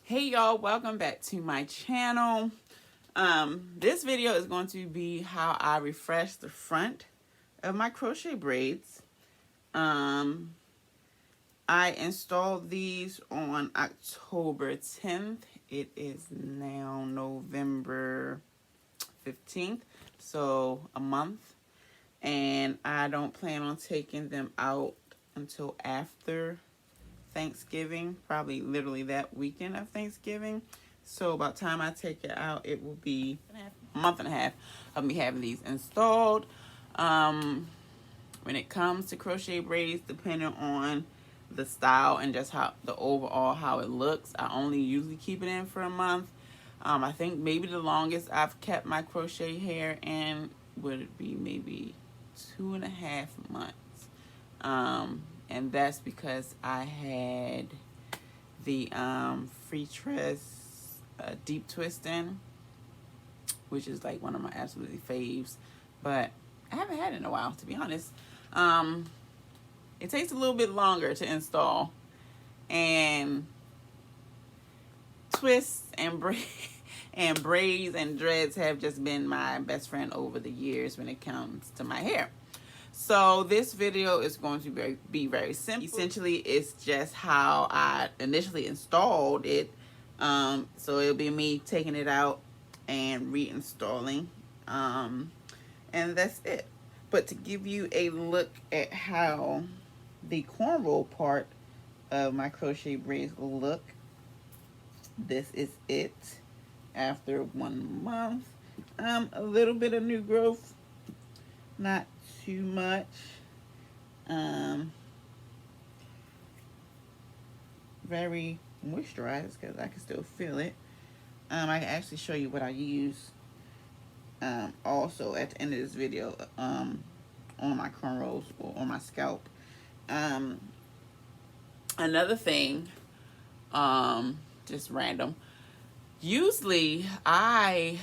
Hey y'all, welcome back to my channel. This video is going to be how I refresh the front of my crochet braids. I installed these on October 10th. It is now November 15th, so a month. And I don't plan on taking them out until after Thanksgiving, probably literally that weekend of Thanksgiving. So by the time I take it out, it will be a month and a half of me having these installed. When it comes to crochet braids, depending on the style and just how the overall how it looks, I only usually keep it in for a month. I think maybe the longest I've kept my crochet hair in would be maybe 2.5 months. And that's because I had the Freetress deep twisting, which is like one of my absolutely faves, but I haven't had it in a while, to be honest. It takes a little bit longer to install, and twists and braids and dreads have just been my best friend over the years when it comes to my hair. So this video is going to be very simple. Essentially, it's just how I initially installed it. So it'll be me taking it out and reinstalling. And that's it. But to give you a look at how the cornrow part of my crochet braids will look, this is it after 1 month. A little bit of new growth, not too much. Very moisturized because I can still feel it. I can actually show you what I use also at the end of this video on my cornrows or on my scalp. Another thing, just random, usually I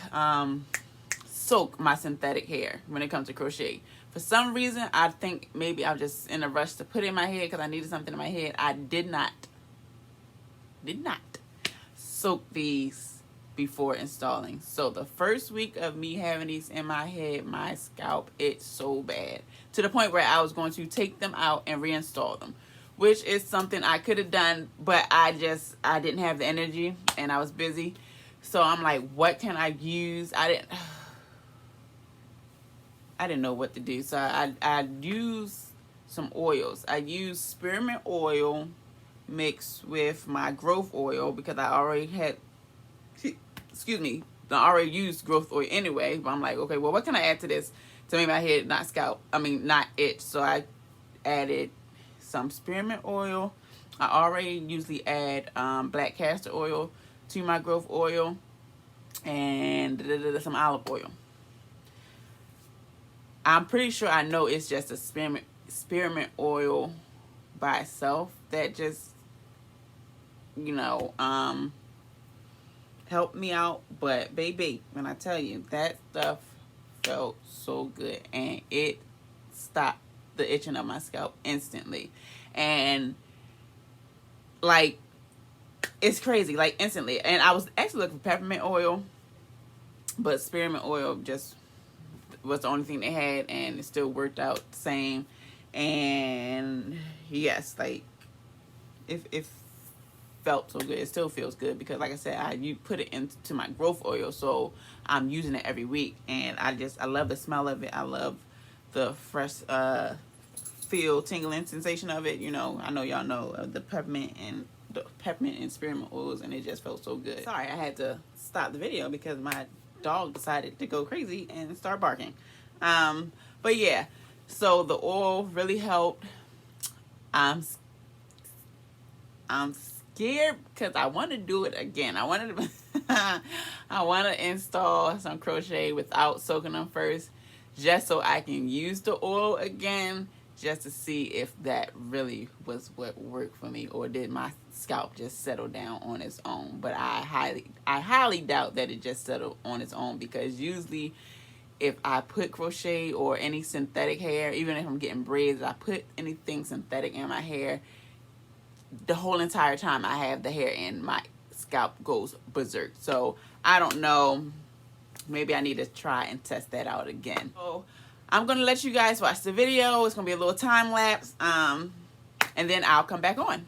soak my synthetic hair when it comes to crochet. For some reason, I think maybe I'm just in a rush to put it in my head because I needed something in my head. I did not soak these before installing. So the first week of me having these in my head, my scalp itched so bad to the point where I was going to take them out and reinstall them, which is something I could have done, but I didn't have the energy and I was busy. So I'm like, what can I use? I didn't know what to do. So I used some oils. I used spearmint oil mixed with my growth oil because I already had, excuse me, I already used growth oil anyway. But I'm like, okay, well, what can I add to this to make my head not itch? So I added some spearmint oil. I already usually add black castor oil to my growth oil and some olive oil. I'm pretty sure I know it's just a spearmint oil by itself that just, helped me out. But baby, when I tell you, that stuff felt so good and it stopped the itching of my scalp instantly. And like, it's crazy, like instantly. And I was actually looking for peppermint oil, but spearmint oil just was the only thing they had, and it still worked out the same. And yes, like it felt so good. It still feels good because, like I said, you put it into my growth oil, so I'm using it every week, and I love the smell of it. I love the fresh tingling sensation of it. I know y'all know the peppermint and spearmint oils, and it just felt so good. Sorry, I had to stop the video because my dog decided to go crazy and start barking. But yeah, so the oil really helped. I'm scared because I want to do it again. I want to install some crochet without soaking them first, just so I can use the oil again, just to see if that really was what worked for me, or did my scalp just settle down on its own. But I highly doubt that it just settled on its own, because usually if I put crochet or any synthetic hair, even if I'm getting braids, I put anything synthetic in my hair, the whole entire time I have the hair in, my scalp goes berserk. So I don't know. Maybe I need to try and test that out again. So I'm gonna let you guys watch the video. It's gonna be a little time lapse, and then I'll come back on.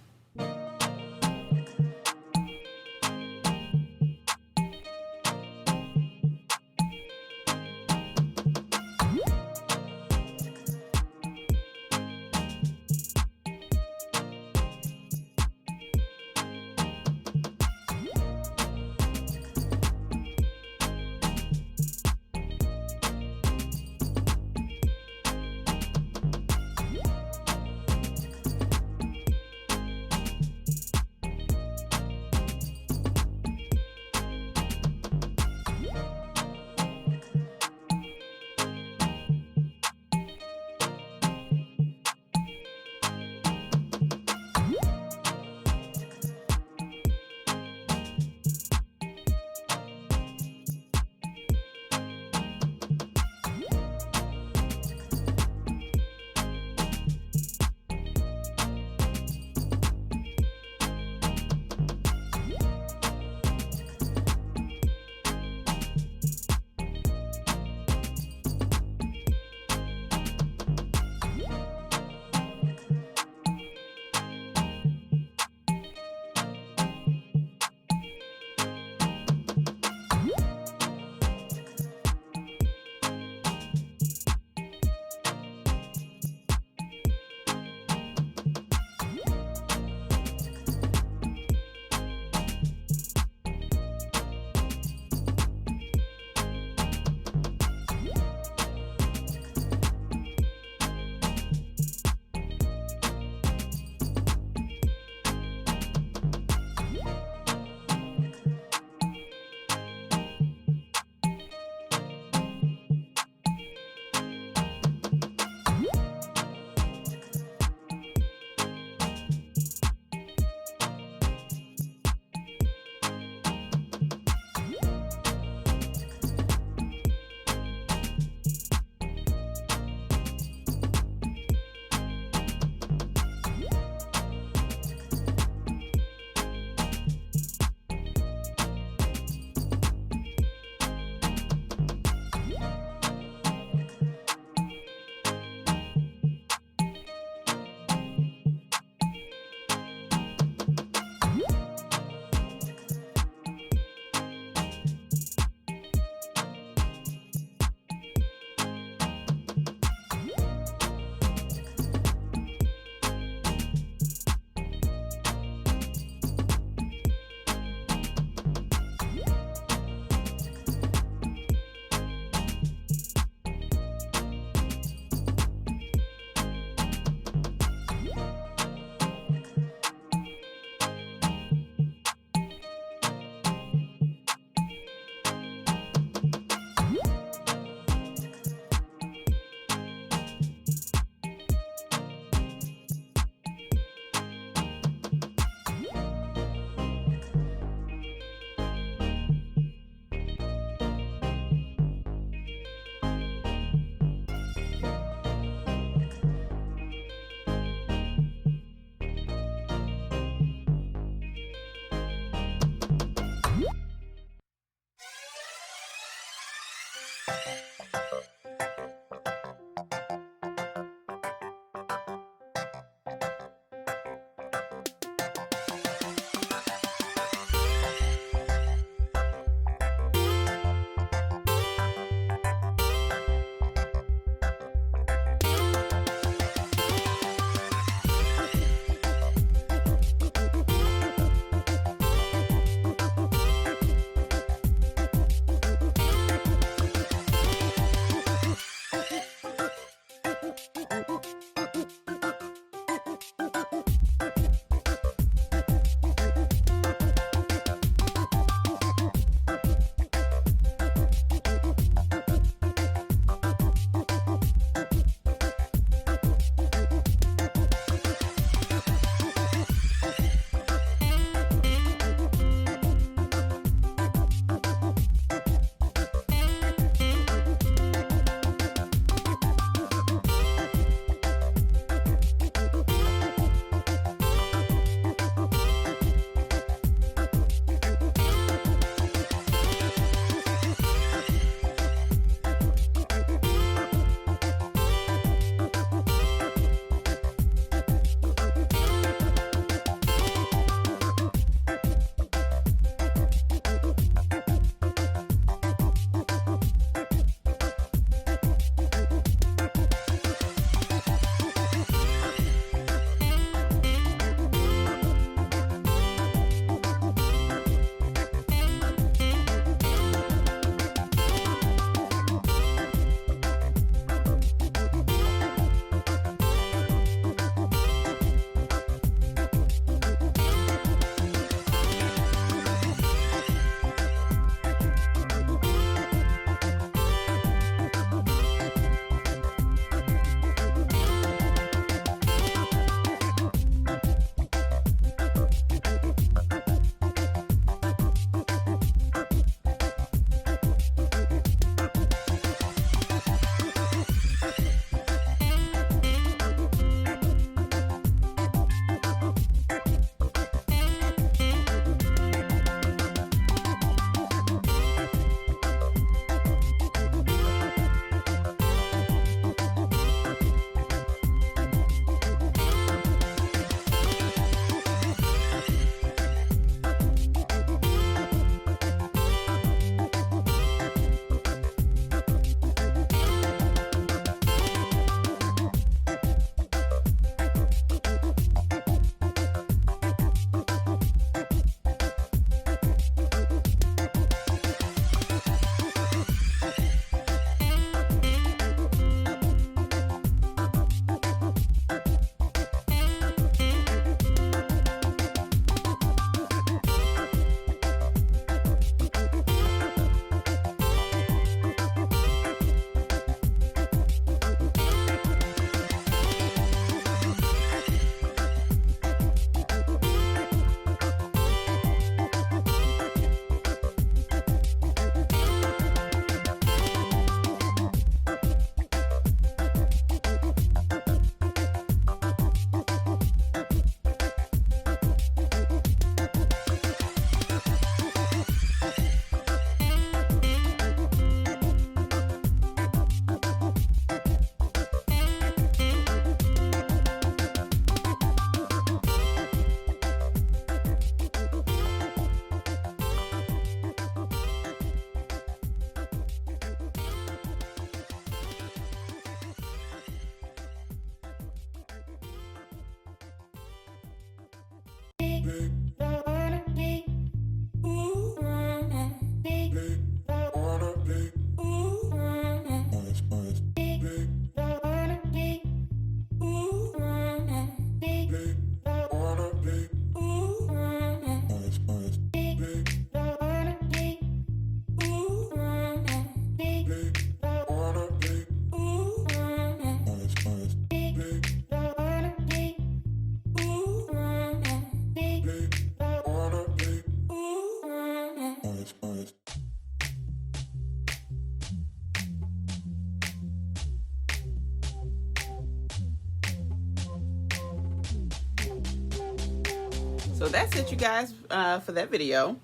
So that's it, you guys, for that video.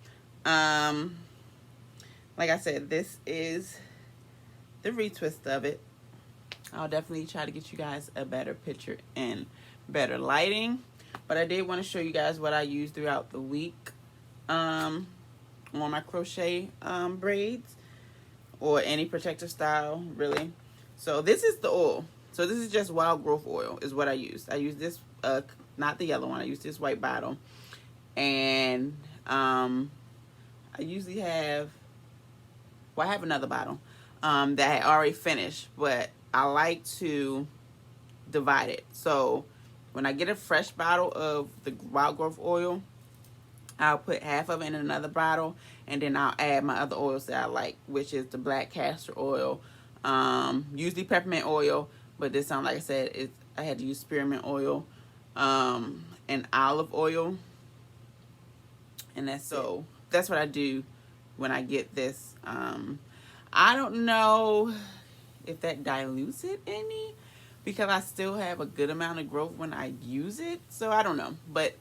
Like I said, this is the retwist of it. I'll definitely try to get you guys a better picture and better lighting. But I did want to show you guys what I use throughout the week on my crochet braids or any protective style, really. So this is the oil. So this is just wild growth oil is what I use. I use this, not the yellow one. I use this white bottle. And I usually have, well, I have another bottle that I already finished, but I like to divide it. So when I get a fresh bottle of the wild growth oil, I'll put half of it in another bottle, and then I'll add my other oils that I like, which is the black castor oil, usually peppermint oil, but this time, like I said, I had to use spearmint oil, and olive oil. And that's what I do when I get this. I don't know if that dilutes it any, because I still have a good amount of growth when I use it. So I don't know, but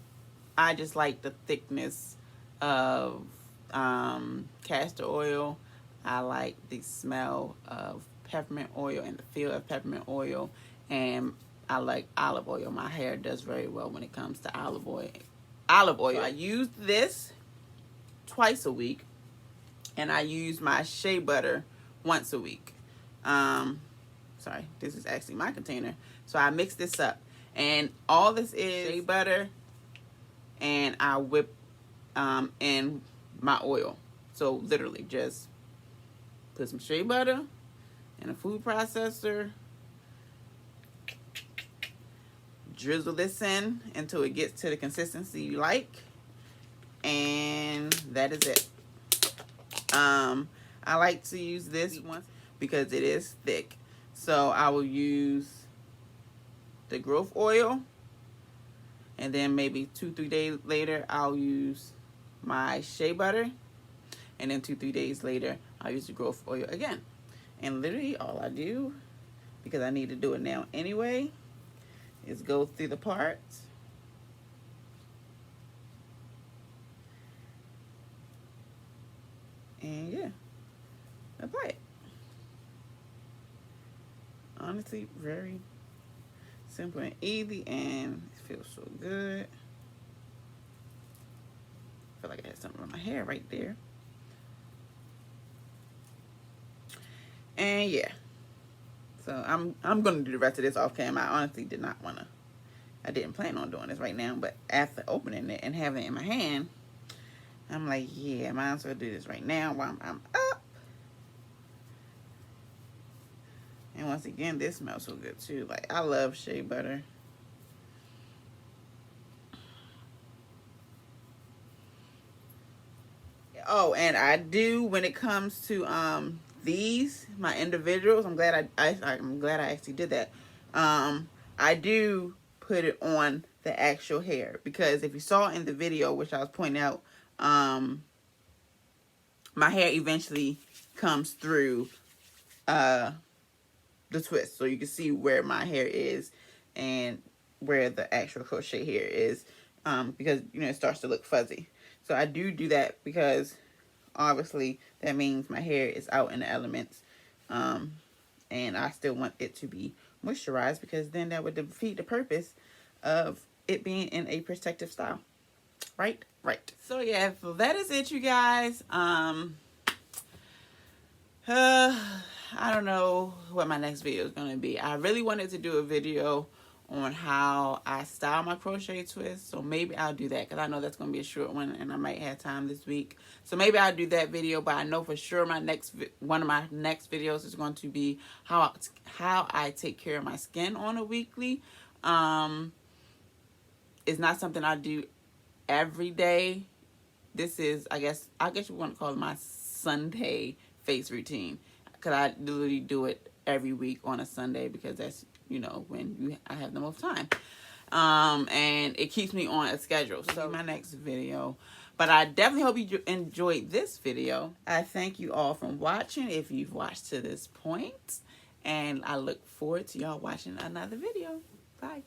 I just like the thickness of castor oil. I like the smell of peppermint oil and the feel of peppermint oil, and I like olive oil. My hair does very well when it comes to olive oil. So I use this twice a week, and I use my shea butter once a week. Sorry, this is actually my container. So I mix this up, and all this is shea butter, and I whip in my oil. So literally just put some shea butter in a food processor, drizzle this in until it gets to the consistency you like, and that is it. I like to use this one because it is thick. So I will use the growth oil, and then maybe 2-3 days later I'll use my shea butter, and then 2-3 days later I'll use the growth oil again. And literally all I do, because I need to do it now anyway, is go through the parts and yeah, apply it. Honestly, very simple and easy, and it feels so good. I feel like I had something on my hair right there. And yeah, so I'm gonna do the rest of this off cam. I honestly did not wanna. I didn't plan on doing this right now, but after opening it and having it in my hand, I'm like, yeah, I might as well do this right now while I'm up. And once again, this smells so good too. Like, I love shea butter. Oh, and I do, when it comes to these, my individuals, I'm glad I actually did that. I do put it on the actual hair, because if you saw in the video, which I was pointing out, my hair eventually comes through the twist, so you can see where my hair is and where the actual crochet hair is, because it starts to look fuzzy. So I do that because obviously that means my hair is out in the elements, and I still want it to be moisturized, because then that would defeat the purpose of it being in a protective style. Right. So yeah, so that is it, you guys. I don't know what my next video is going to be. I really wanted to do a video on how I style my crochet twist. So maybe I'll do that, because I know that's going to be a short one and I might have time this week. So maybe I'll do that video, but I know for sure one of my next videos is going to be how I take care of my skin on a weekly. It's not something I do every day. This is, I guess you want to call it my Sunday face routine, because I literally do it every week on a Sunday, because that's, when I have the most time. And it keeps me on a schedule. So my next video. But I definitely hope you enjoyed this video. I thank you all for watching, if you've watched to this point. And I look forward to y'all watching another video. Bye.